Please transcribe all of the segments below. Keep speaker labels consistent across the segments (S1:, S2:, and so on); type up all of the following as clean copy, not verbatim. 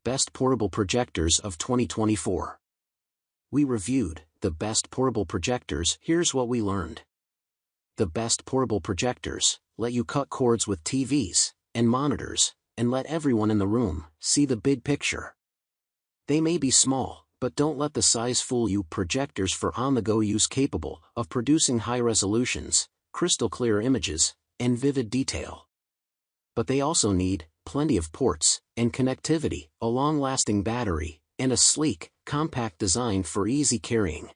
S1: Best Portable Projectors of 2024. We reviewed the best portable projectors. Here's what we learned. The best portable projectors let you cut cords with TVs and monitors, and let everyone in the room see the big picture. They may be small, but don't let the size fool you. Projectors for on-the-go use, capable of producing high resolutions, crystal clear images, and vivid detail. But they also need plenty of ports and connectivity, a long-lasting battery, and a sleek, compact design for easy carrying.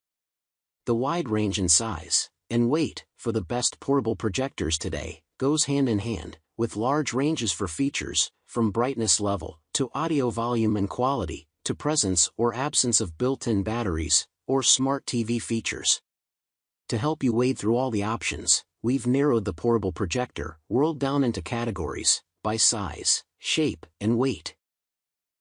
S1: The wide range in size and weight for the best portable projectors today goes hand in hand with large ranges for features, from brightness level to audio volume and quality, to presence or absence of built-in batteries or smart TV features. To help you wade through all the options, we've narrowed the portable projector world down into categories by size, shape, and weight.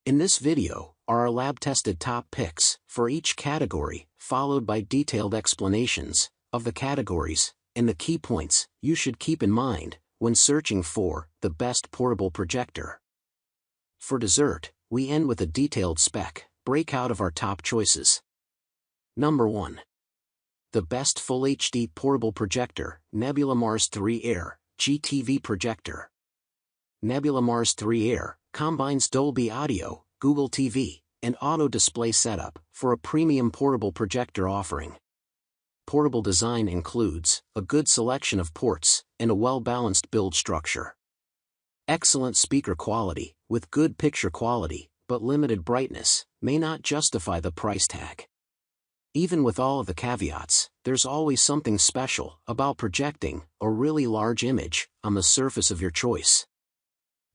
S1: In this video are our lab-tested top picks for each category, followed by detailed explanations of the categories and the key points you should keep in mind when searching for the best portable projector. For dessert, we end with a detailed spec breakout of our top choices. Number 1. The best Full HD portable projector, NEBULA Mars 3 Air GTV Projector. NEBULA Mars 3 Air combines Dolby Audio, Google TV, and auto display setup for a premium portable projector offering. Portable design includes a good selection of ports and a well-balanced build structure. Excellent speaker quality, with good picture quality, but limited brightness, may not justify the price tag. Even with all of the caveats, there's always something special about projecting a really large image on the surface of your choice.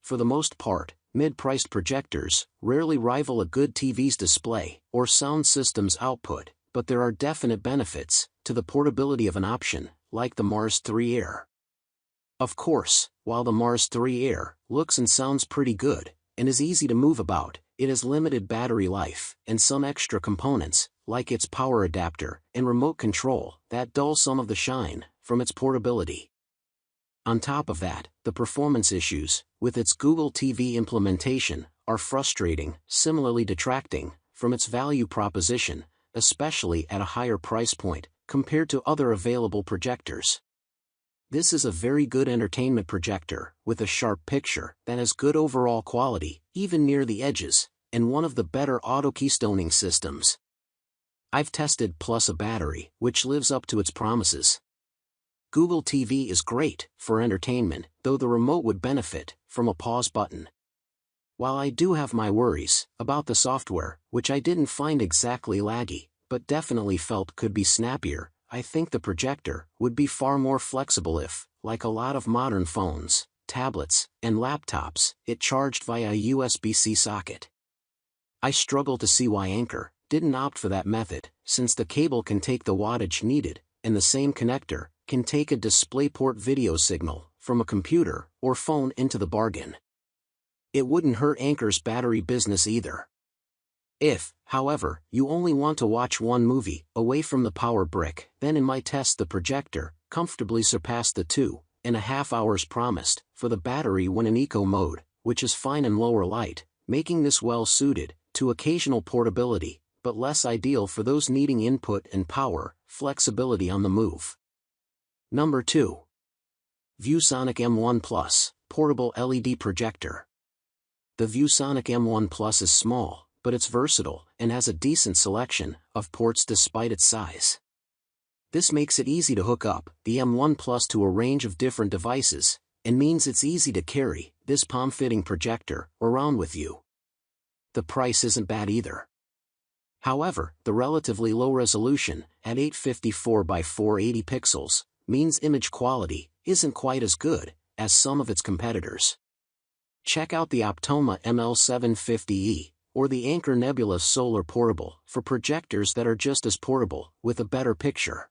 S1: For the most part, mid-priced projectors rarely rival a good TV's display or sound system's output, but there are definite benefits to the portability of an option like the Mars 3 Air. Of course, while the Mars 3 Air looks and sounds pretty good and is easy to move about, it has limited battery life and some extra components, like its power adapter and remote control, that dull some of the shine from its portability. On top of that, the performance issues with its Google TV implementation are frustrating, similarly detracting from its value proposition, especially at a higher price point compared to other available projectors. This is a very good entertainment projector with a sharp picture that has good overall quality, even near the edges, and one of the better auto keystoning systems I've tested, plus a battery which lives up to its promises. Google TV is great for entertainment, though the remote would benefit from a pause button. While I do have my worries about the software, which I didn't find exactly laggy, but definitely felt could be snappier, I think the projector would be far more flexible if, like a lot of modern phones, tablets, and laptops, it charged via a USB-C socket. I struggle to see why Anker didn't opt for that method, since the cable can take the wattage needed, and the same connector can take a DisplayPort video signal from a computer or phone into the bargain. It wouldn't hurt Anker's battery business either. If, however, you only want to watch one movie away from the power brick, then in my test the projector comfortably surpassed the 2.5 hours promised for the battery when in eco mode, which is fine in lower light, making this well suited to occasional portability, but less ideal for those needing input and power flexibility on the move. Number 2. ViewSonic M1 Plus Portable LED Projector. The ViewSonic M1 Plus is small, but it's versatile and has a decent selection of ports despite its size. This makes it easy to hook up the M1 Plus to a range of different devices, and means it's easy to carry this palm-fitting projector around with you. The price isn't bad either. However, the relatively low resolution at 854 by 480 pixels means image quality isn't quite as good as some of its competitors. Check out the Optoma ML750E or the Anker Nebula Solar Portable for projectors that are just as portable with a better picture.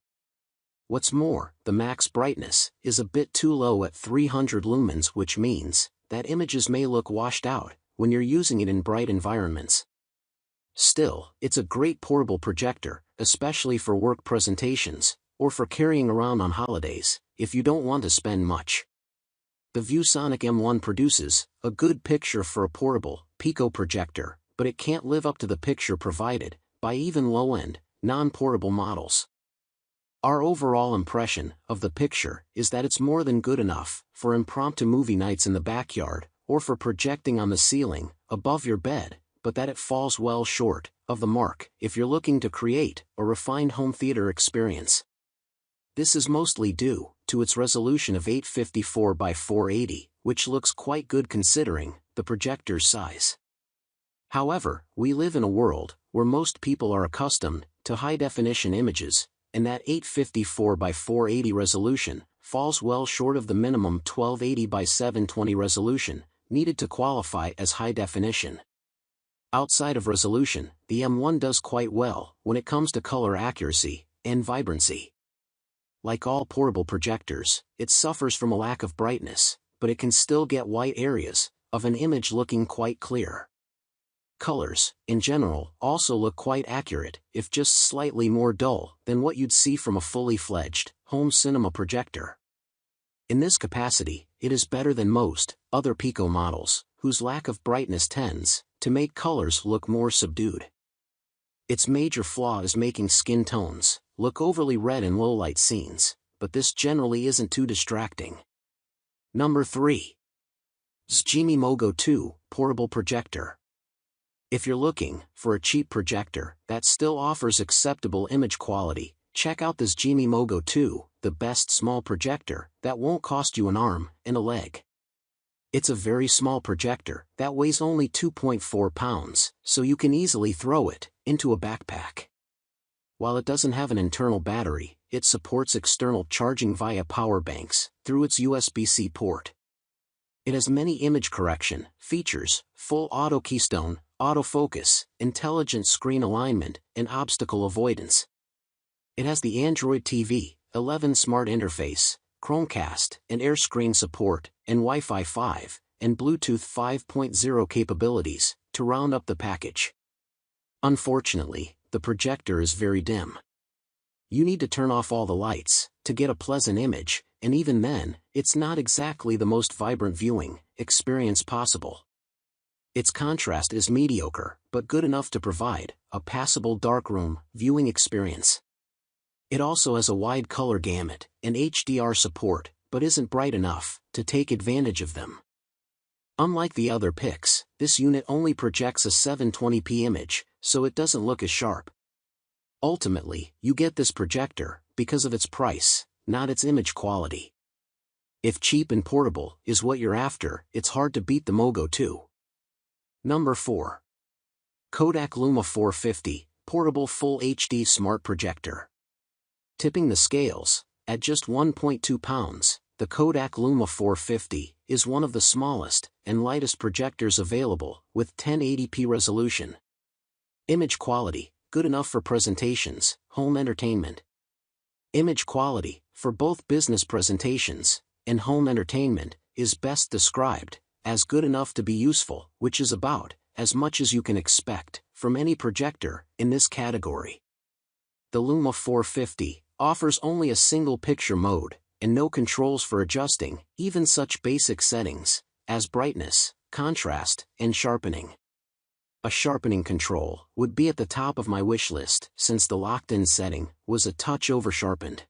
S1: What's more, the max brightness is a bit too low at 300 lumens, which means that images may look washed out when you're using it in bright environments. Still, it's a great portable projector, especially for work presentations, or for carrying around on holidays, if you don't want to spend much. The ViewSonic M1 produces a good picture for a portable Pico projector, but it can't live up to the picture provided by even low-end, non-portable models. Our overall impression of the picture is that it's more than good enough for impromptu movie nights in the backyard or for projecting on the ceiling above your bed, but that it falls well short of the mark if you're looking to create a refined home theater experience. This is mostly due to its resolution of 854 by 480, which looks quite good considering the projector's size. However, we live in a world where most people are accustomed to high-definition images, and that 854 by 480 resolution falls well short of the minimum 1280 by 720 resolution needed to qualify as high definition. Outside of resolution, the M1 does quite well when it comes to color accuracy and vibrancy. Like all portable projectors, it suffers from a lack of brightness, but it can still get white areas of an image looking quite clear. Colors, in general, also look quite accurate, if just slightly more dull than what you'd see from a fully fledged home cinema projector. In this capacity, it is better than most other Pico models, whose lack of brightness tends to make colors look more subdued. Its major flaw is making skin tones look overly red in low-light scenes, but this generally isn't too distracting. Number 3. Zgimi Mogo 2 Portable Projector. If you're looking for a cheap projector that still offers acceptable image quality, check out the Zgimi Mogo 2, the best small projector that won't cost you an arm and a leg. It's a very small projector that weighs only 2.4 pounds, so you can easily throw it into a backpack. While it doesn't have an internal battery, it supports external charging via power banks through its USB-C port. It has many image correction features, full auto Keystone, autofocus, intelligent screen alignment, and obstacle avoidance. It has the Android TV 11 smart interface, Chromecast and Air screen support, and Wi-Fi 5 and Bluetooth 5.0 capabilities to round up the package. Unfortunately, the projector is very dim. You need to turn off all the lights to get a pleasant image, and even then, it's not exactly the most vibrant viewing experience possible. Its contrast is mediocre, but good enough to provide a passable darkroom viewing experience. It also has a wide color gamut and HDR support, but isn't bright enough to take advantage of them. Unlike the other Pics, this unit only projects a 720p image, so it doesn't look as sharp. Ultimately, you get this projector because of its price, not its image quality. If cheap and portable is what you're after, it's hard to beat the Mogo 2. Number 4. Kodak Luma 450 Portable Full HD Smart Projector. Tipping the scales, at just 1.2 pounds, the Kodak Luma 450 is one of the smallest and lightest projectors available with 1080p resolution. Image quality, good enough for presentations, home entertainment. Image quality, for both business presentations and home entertainment, is best described as good enough to be useful, which is about as much as you can expect from any projector in this category. The Luma 450 offers only a single picture mode and no controls for adjusting even such basic settings as brightness, contrast, and sharpening. A sharpening control would be at the top of my wish list since the locked-in setting was a touch over-sharpened.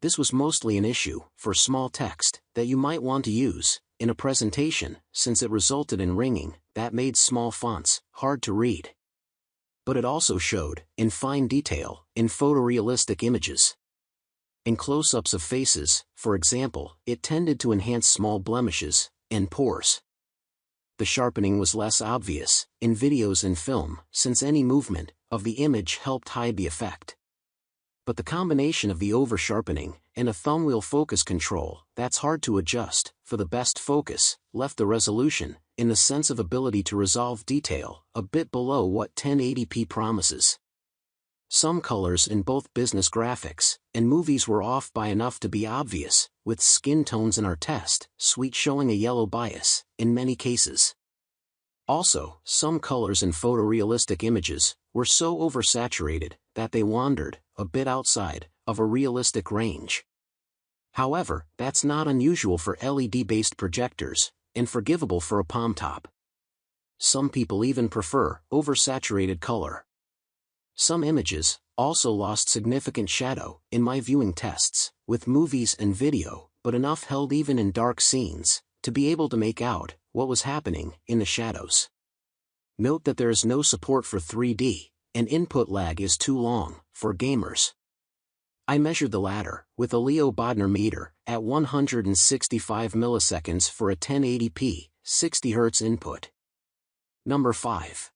S1: This was mostly an issue for small text that you might want to use in a presentation since it resulted in ringing that made small fonts hard to read. But it also showed in fine detail in photorealistic images. In close-ups of faces, for example, it tended to enhance small blemishes and pores. The sharpening was less obvious in videos and film since any movement of the image helped hide the effect. But the combination of the over-sharpening and a thumbwheel focus control that's hard to adjust for the best focus left the resolution, in the sense of ability to resolve detail, a bit below what 1080p promises. Some colors in both business graphics and movies were off by enough to be obvious, with skin tones in our test suite showing a yellow bias in many cases. Also, some colors in photorealistic images were so oversaturated that they wandered a bit outside of a realistic range. However, that's not unusual for LED-based projectors, and forgivable for a palm top. Some people even prefer oversaturated color. Some images also lost significant shadow in my viewing tests, with movies and video, but enough held even in dark scenes, to be able to make out what was happening in the shadows. Note that there is no support for 3D, and input lag is too long for gamers. I measured the latter with a Leo Bodmer meter at 165 milliseconds for a 1080p, 60 Hz input. Number 5.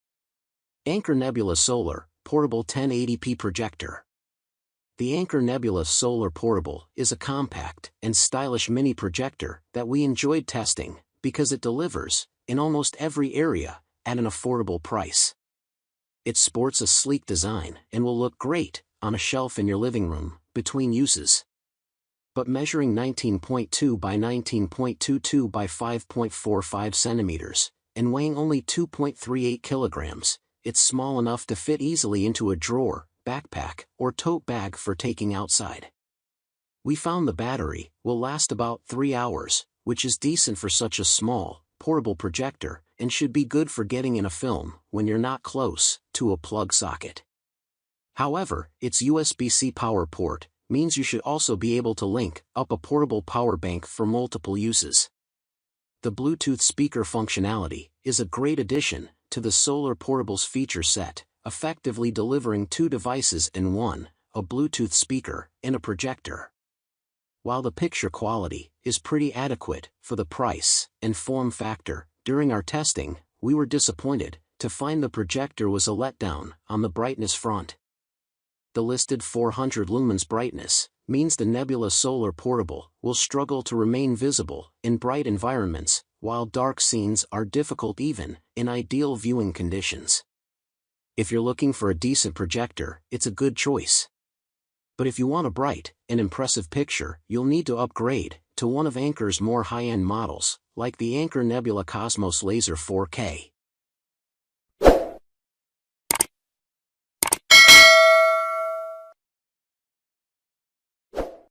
S1: Anker Nebula Solar Portable 1080p Projector. The Anker Nebula Solar Portable is a compact and stylish mini projector that we enjoyed testing because it delivers, in almost every area, at an affordable price. It sports a sleek design and will look great on a shelf in your living room, between uses. But measuring 19.2 by 19.22 by 5.45 centimeters, and weighing only 2.38 kilograms, it's small enough to fit easily into a drawer, backpack, or tote bag for taking outside. We found the battery will last about 3 hours, which is decent for such a small, portable projector, and should be good for getting in a film when you're not close to a plug socket. However, its USB-C power port means you should also be able to link up a portable power bank for multiple uses. The Bluetooth speaker functionality is a great addition to the Solar Portable's feature set, effectively delivering 2 devices in one, a Bluetooth speaker and a projector. While the picture quality is pretty adequate for the price and form factor, during our testing, we were disappointed to find the projector was a letdown on the brightness front. The listed 400 lumens brightness means the Nebula Solar Portable will struggle to remain visible in bright environments, while dark scenes are difficult even in ideal viewing conditions. If you're looking for a decent projector, it's a good choice. But if you want a bright and impressive picture, you'll need to upgrade to one of Anker's more high-end models, like the Anker Nebula Cosmos Laser 4K.